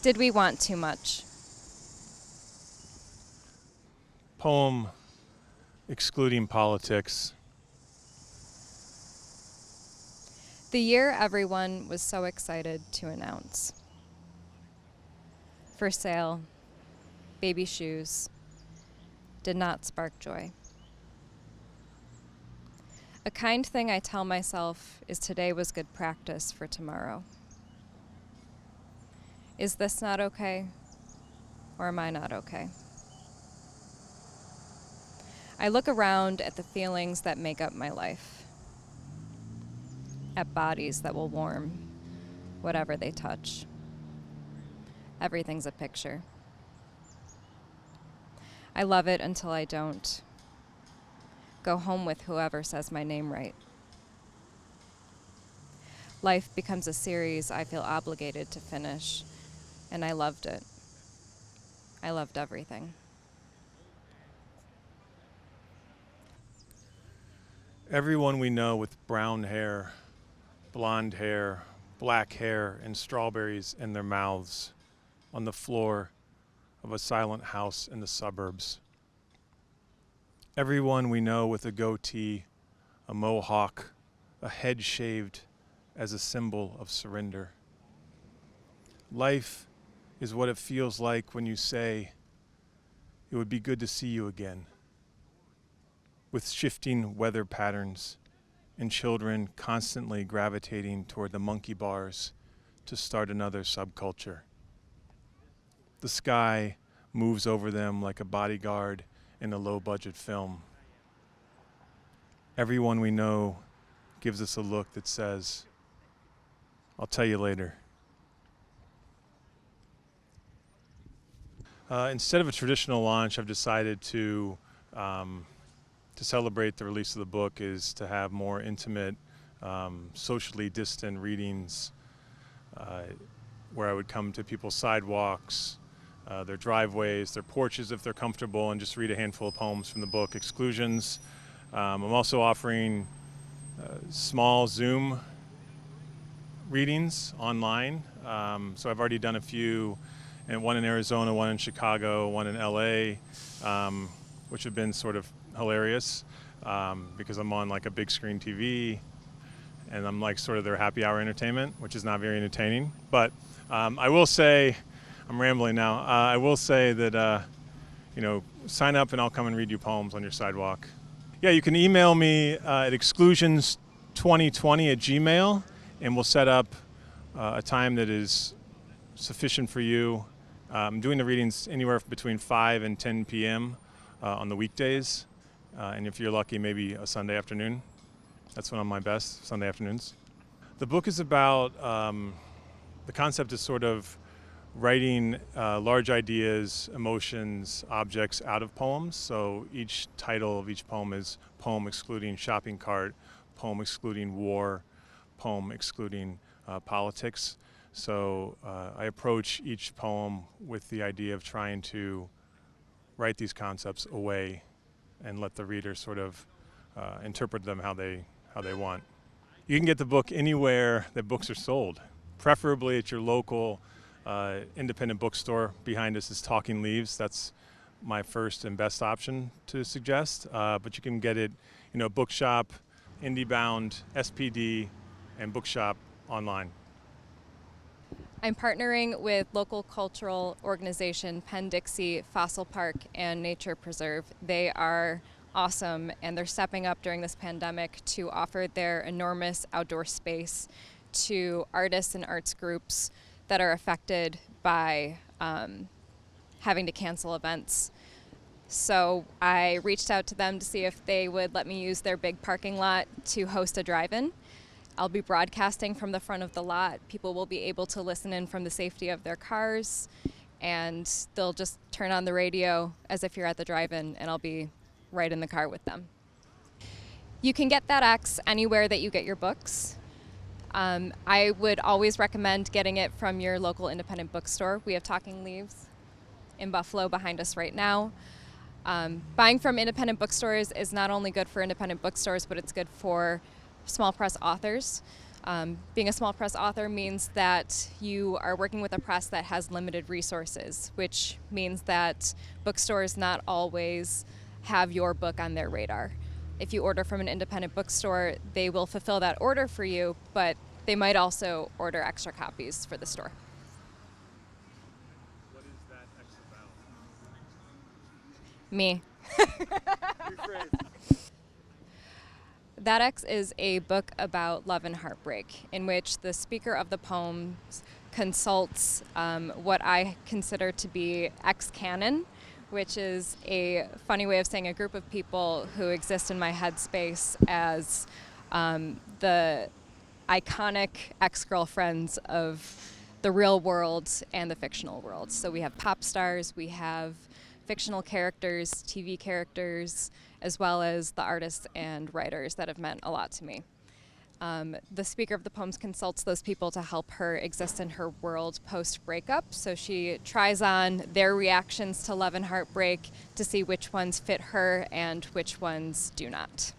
Did we want too much? Poem excluding politics. The year everyone was so excited to announce. For sale, baby shoes did not spark joy. A kind thing I tell myself is today was good practice for tomorrow. Is this not okay? Or am I not okay? I look around at the feelings that make up my life, at bodies that will warm whatever they touch. Everything's a picture. I love it until I don't. Go home with whoever says my name right. Life becomes a series I feel obligated to finish, and I loved it. I loved everything. Everyone we know with brown hair, blonde hair, black hair, and strawberries in their mouths on the floor of a silent house in the suburbs. Everyone we know with a goatee, a mohawk, a head shaved as a symbol of surrender. Life is what it feels like when you say, "It would be good to see you again," with shifting weather patterns and children constantly gravitating toward the monkey bars to start another subculture. The sky moves over them like a bodyguard in a low-budget film. Everyone we know gives us a look that says, "I'll tell you later." Instead of a traditional launch, I've decided to celebrate the release of the book is to have more intimate, socially distant readings where I would come to people's sidewalks, their driveways, their porches if they're comfortable, and just read a handful of poems from the book, Exclusions. I'm also offering small Zoom readings online. So I've already done a few, and one in Arizona, one in Chicago, one in LA, which have been sort of hilarious because I'm on like a big screen TV and I'm like sort of their happy hour entertainment, which is not very entertaining. But I will say, I'm rambling now, I will say that, sign up and I'll come and read you poems on your sidewalk. Yeah, you can email me at exclusions2020@gmail.com and we'll set up a time that is sufficient for you. I'm doing the readings anywhere between 5 and 10 p.m. On the weekdays. And if you're lucky, maybe a Sunday afternoon. That's when I'm my best, Sunday afternoons. The book is about, the concept is sort of writing large ideas, emotions, objects out of poems. So each title of each poem is poem excluding shopping cart, poem excluding war, poem excluding politics. So I approach each poem with the idea of trying to write these concepts away and let the reader sort of interpret them how they want. You can get the book anywhere that books are sold, preferably at your local independent bookstore. Behind us is Talking Leaves. That's my first and best option to suggest. But you can get it, Bookshop, IndieBound, SPD, and Bookshop online. I'm partnering with local cultural organization Penn-Dixie, Fossil Park, and Nature Preserve. They are awesome, and they're stepping up during this pandemic to offer their enormous outdoor space to artists and arts groups that are affected by having to cancel events. So I reached out to them to see if they would let me use their big parking lot to host a drive-in. I'll be broadcasting from the front of the lot. People will be able to listen in from the safety of their cars, and they'll just turn on the radio as if you're at the drive-in, and I'll be right in the car with them. You can get that X anywhere that you get your books. I would always recommend getting it from your local independent bookstore. We have Talking Leaves in Buffalo behind us right now. Buying from independent bookstores is not only good for independent bookstores, but it's good for small press authors. Being a small press author means that you are working with a press that has limited resources, which means that bookstores not always have your book on their radar. If you order from an independent bookstore, they will fulfill that order for you, but they might also order extra copies for the store. What is that X about? Me. Rephrase. That X is a book about love and heartbreak, in which the speaker of the poems consults what I consider to be X canon, which is a funny way of saying a group of people who exist in my headspace as the iconic ex-girlfriends of the real world and the fictional world. So we have pop stars, we have fictional characters, TV characters, as well as the artists and writers that have meant a lot to me. The speaker of the poems consults those people to help her exist in her world post-breakup. So she tries on their reactions to love and heartbreak to see which ones fit her and which ones do not.